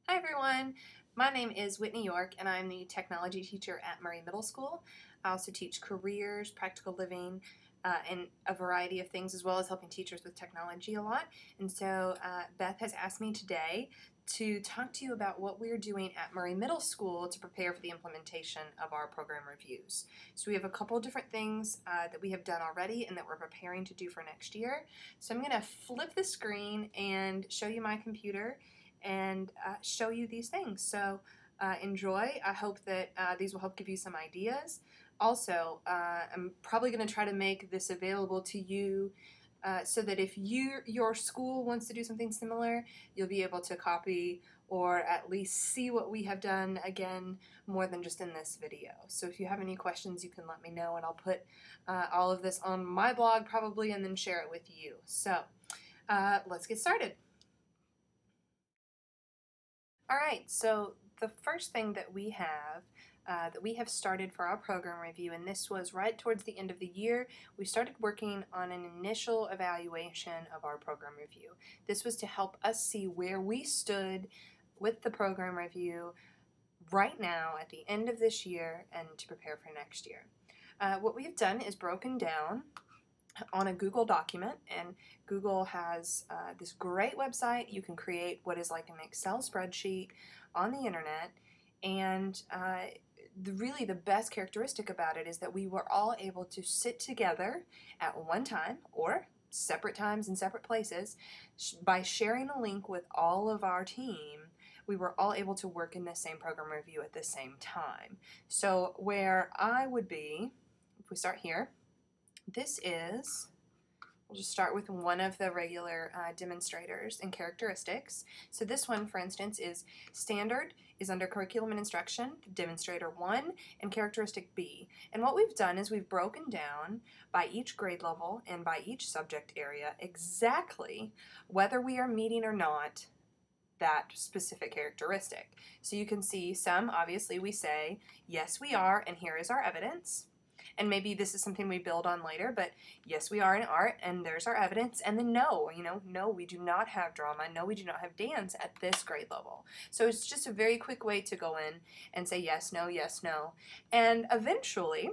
Hi everyone, my name is Whitney York and I'm the technology teacher at Murray Middle School. I also teach careers, practical living, and a variety of things, as well as helping teachers with technology a lot. And so Beth has asked me today to talk to you about what we're doing at Murray Middle School to prepare for the implementation of our program reviews. So we have a couple of different things that we have done already and that we're preparing to do for next year. So I'm going to flip the screen and show you my computer and show you these things. So enjoy. I hope that these will help give you some ideas. Also, I'm probably going to try to make this available to you so that if your school wants to do something similar, you'll be able to copy or at least see what we have done again more than just in this video. So if you have any questions, you can let me know and I'll put all of this on my blog probably and then share it with you. So let's get started. All right, so the first thing that we have started for our program review, and this was right towards the end of the year, we started working on an initial evaluation of our program review. This was to help us see where we stood with the program review right now at the end of this year and to prepare for next year. What we have done is broken down on a Google document, and Google has this great website. You can create what is like an Excel spreadsheet on the internet, and really the best characteristic about it is that we were all able to sit together at one time or separate times in separate places. By sharing a link with all of our team, we were all able to work in the same program review at the same time. So where I would be, if we start here, this is, we'll just start with one of the regular demonstrators and characteristics. So this one, for instance, is standard, is under curriculum and instruction, demonstrator 1, and characteristic B. And what we've done is we've broken down by each grade level and by each subject area exactly whether we are meeting or not that specific characteristic. So you can see some, obviously we say, yes we are, and here is our evidence. And maybe this is something we build on later, but yes, we are in art, and there's our evidence. And then no, no, we do not have drama. No, we do not have dance at this grade level. So it's just a very quick way to go in and say yes, no, yes, no. And eventually,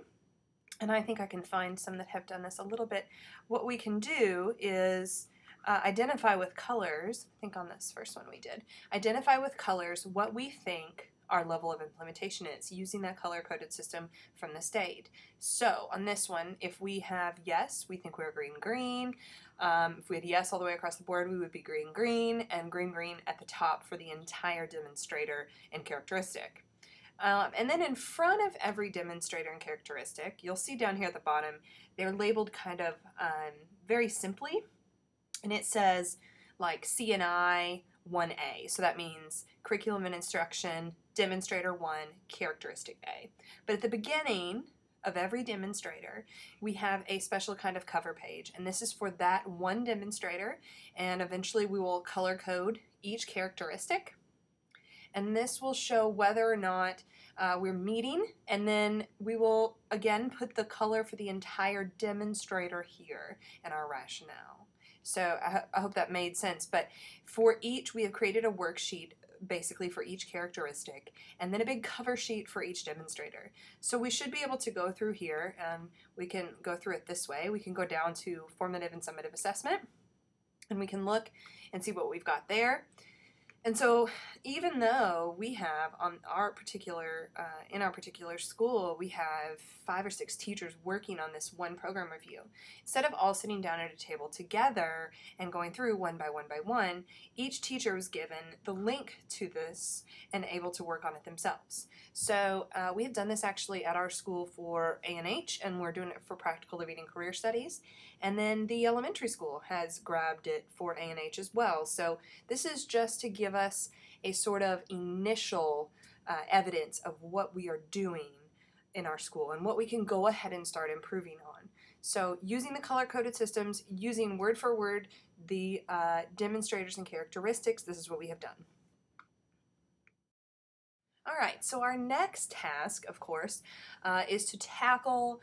and I think I can find some that have done this a little bit, what we can do is identify with colors. I think on this first one we did. Identify with colors what we think our level of implementation is using that color-coded system from the state. So on this one, if we have yes, we think we're green. If we had yes all the way across the board, we would be green, and green at the top for the entire demonstrator and characteristic. And then in front of every demonstrator and characteristic, you'll see down here at the bottom, they're labeled kind of very simply, and it says like CNI 1A. So that means curriculum and instruction, demonstrator 1, characteristic A. But at the beginning of every demonstrator, we have a special kind of cover page, and this is for that one demonstrator, and eventually we will color code each characteristic, and this will show whether or not we're meeting, and then we will again put the color for the entire demonstrator here in our rationale. So I hope that made sense, but for each, we have created a worksheet basically for each characteristic, and then a big cover sheet for each demonstrator. So we should be able to go through here, and we can go through it this way. We can go down to formative and summative assessment, and we can look and see what we've got there. And so even though we have on our particular, in our particular school, we have 5 or 6 teachers working on this one program review, instead of all sitting down at a table together and going through one by one, each teacher was given the link to this and able to work on it themselves. So we have done this actually at our school for A&H, and we're doing it for practical living and career studies. And then the elementary school has grabbed it for A&H as well. So this is just to give us a sort of initial evidence of what we are doing in our school and what we can go ahead and start improving on. So using the color-coded systems, using word for word the demonstrators and characteristics, this is what we have done. All right, so our next task, of course, is to tackle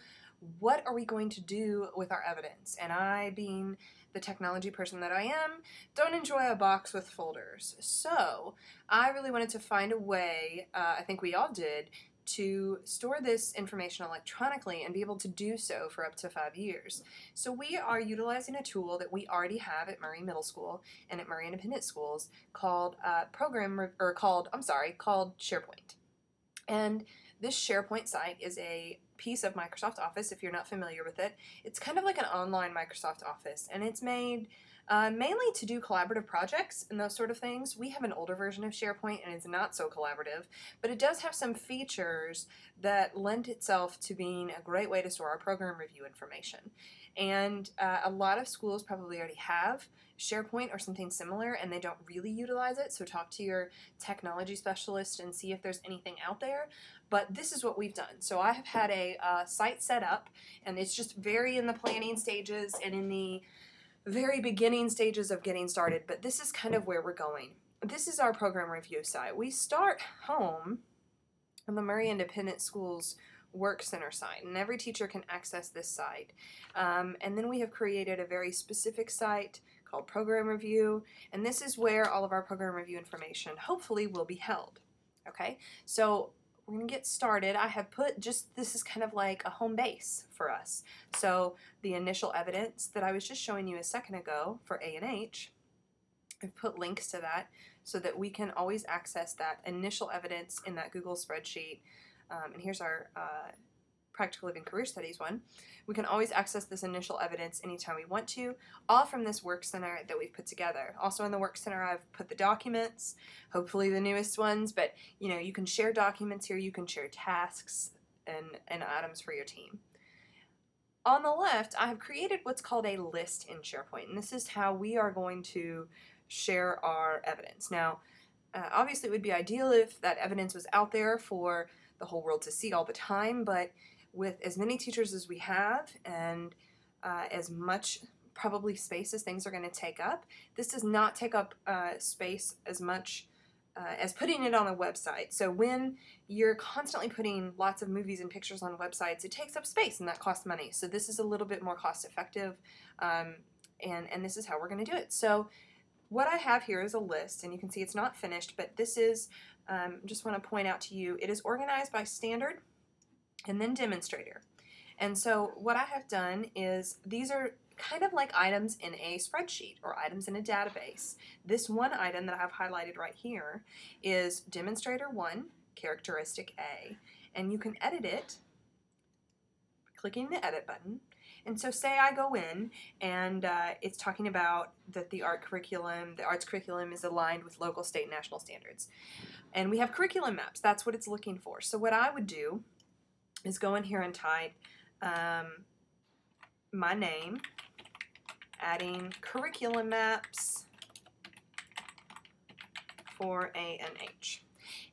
what are we going to do with our evidence. And I, being the technology person that I am, don't enjoy a box with folders. So I really wanted to find a way, I think we all did, to store this information electronically and be able to do so for up to 5 years. So we are utilizing a tool that we already have at Murray Middle School and at Murray Independent Schools called called SharePoint. And this SharePoint site is a piece of Microsoft Office, if you're not familiar with it. It's kind of like an online Microsoft Office, and it's made mainly to do collaborative projects and those sort of things. We have an older version of SharePoint, and it's not so collaborative, but it does have some features that lend itself to being a great way to store our program review information. And a lot of schools probably already have SharePoint or something similar, and they don't really utilize it, so talk to your technology specialist and see if there's anything out there. But this is what we've done. So I have had a site set up, and it's just very in the planning stages and in the very beginning stages of getting started, but this is kind of where we're going. This is our program review site. We start home on the Murray Independent Schools Work Center site, and every teacher can access this site. And then we have created a very specific site called Program Review, and this is where all of our program review information hopefully will be held. Okay, so we're going to get started. I have put this is kind of like a home base for us. So the initial evidence that I was just showing you a second ago for A and H, I've put links to that so that we can always access that initial evidence in that Google spreadsheet. And here's our Practical Living Career Studies one. We can always access this initial evidence anytime we want to, all from this Work Center that we've put together. Also in the Work Center, I've put the documents, hopefully the newest ones, but you can share documents here, you can share tasks and items for your team. On the left, I have created what's called a list in SharePoint, and this is how we are going to share our evidence. Now, obviously it would be ideal if that evidence was out there for the whole world to see all the time, but with as many teachers as we have and as much probably space as things are going to take up, this does not take up space as much as putting it on a website. So when you're constantly putting lots of movies and pictures on websites, it takes up space and that costs money. So this is a little bit more cost effective, and this is how we're going to do it. So what I have here is a list, and you can see it's not finished, but this is, just want to point out to you, it is organized by standard and then demonstrator. And so what I have done is these are kind of like items in a spreadsheet or items in a database. This one item that I have highlighted right here is demonstrator 1, characteristic A, and you can edit it clicking the edit button. And so say I go in and it's talking about that the arts curriculum is aligned with local, state, and national standards. And we have curriculum maps. That's what it's looking for. So what I would do is go in here and type my name, adding curriculum maps for A and H,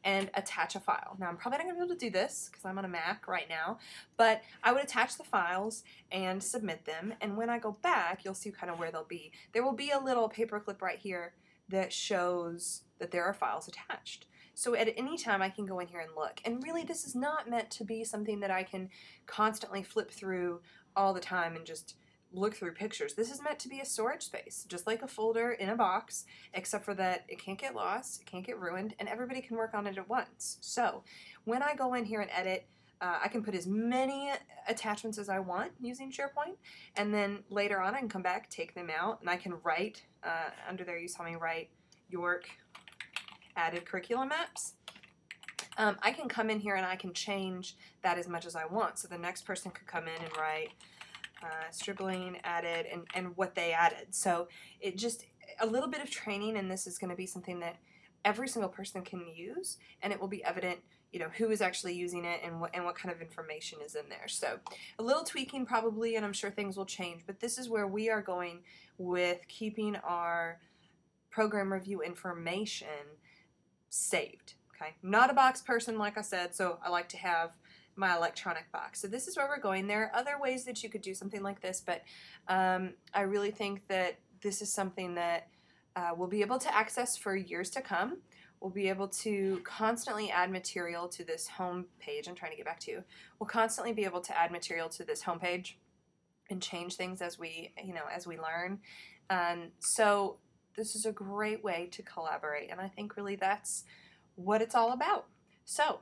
and attach a file. Now I'm probably not going to be able to do this because I'm on a Mac right now, but I would attach the files and submit them, and when I go back you'll see kind of where they'll be. There will be a little paperclip right here that shows that there are files attached. So at any time I can go in here and look, and really this is not meant to be something that I can constantly flip through all the time and just look through pictures. This is meant to be a storage space, just like a folder in a box, except for that it can't get lost, it can't get ruined, and everybody can work on it at once. So when I go in here and edit, I can put as many attachments as I want using SharePoint, and then later on I can come back, take them out, and I can write, under there you saw me write York added curriculum maps. I can come in here and I can change that as much as I want. So the next person could come in and write Stribling added and what they added. So it just, a little bit of training, and this is going to be something that every single person can use, and it will be evident, who is actually using it and what kind of information is in there. So a little tweaking probably, and I'm sure things will change, but this is where we are going with keeping our program review information saved. Okay, I'm not a box person, like I said, so I like to have my electronic box. So this is where we're going. There are other ways that you could do something like this, but I really think that this is something that we'll be able to access for years to come. We'll be able to constantly add material to this home page. I'm trying to get back to you. We'll constantly be able to add material to this home page and change things as we, as we learn. So this is a great way to collaborate, and I think really that's what it's all about. So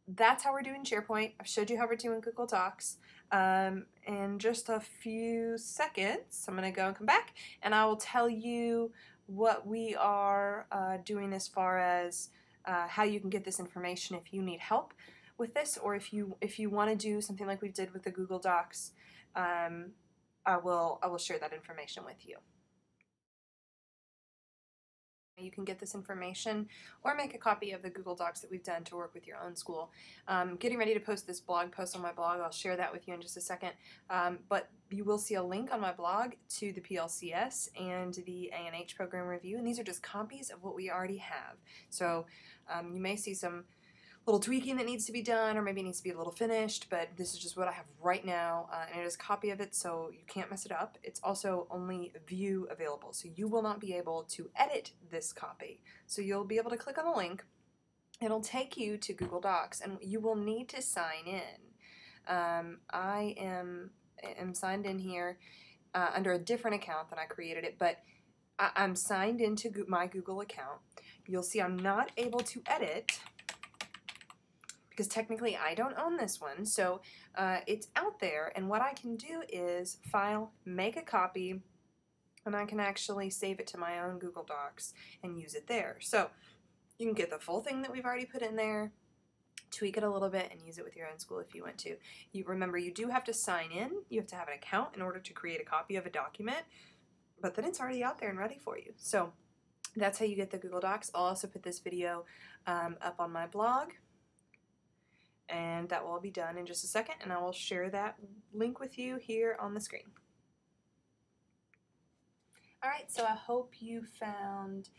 that's how we're doing SharePoint. I've showed you how we're doing Google Docs. In just a few seconds, I'm going to go and come back, and I will tell you what we are doing as far as how you can get this information if you need help with this, or if you want to do something like we did with the Google Docs. I will share that information with you. You can get this information or make a copy of the Google Docs that we've done to work with your own school. Getting ready to post this blog post on my blog. I'll share that with you in just a second. But you will see a link on my blog to the PLCS and the A&H program review, and these are just copies of what we already have. So you may see some little tweaking that needs to be done, or maybe it needs to be a little finished, but this is just what I have right now, and it is a copy of it, so you can't mess it up. It's also only view available, so you will not be able to edit this copy. So you'll be able to click on the link, it'll take you to Google Docs, and you will need to sign in. I am signed in here under a different account than I created it, but I'm signed into my Google account. You'll see I'm not able to edit, because technically I don't own this one, so it's out there, and what I can do is file, make a copy, and I can actually save it to my own Google Docs and use it there. So you can get the full thing that we've already put in there, tweak it a little bit, and use it with your own school if you want to. Remember, you do have to sign in, you have to have an account in order to create a copy of a document, but then it's already out there and ready for you. So that's how you get the Google Docs. I'll also put this video up on my blog, and that will all be done in just a second, and I will share that link with you here on the screen. Alright, so I hope you found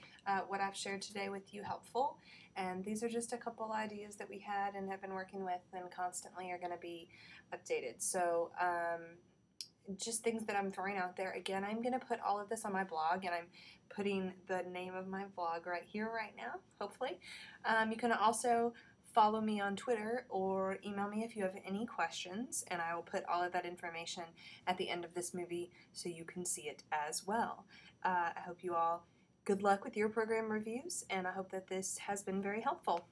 what I've shared today with you helpful, and these are just a couple ideas that we had and have been working with and constantly are going to be updated. So just things that I'm throwing out there. Again, I'm going to put all of this on my blog, and I'm putting the name of my blog right here, right now, hopefully. You can also follow me on Twitter or email me if you have any questions, and I will put all of that information at the end of this movie so you can see it as well. I hope you all good luck with your program reviews, and I hope that this has been very helpful.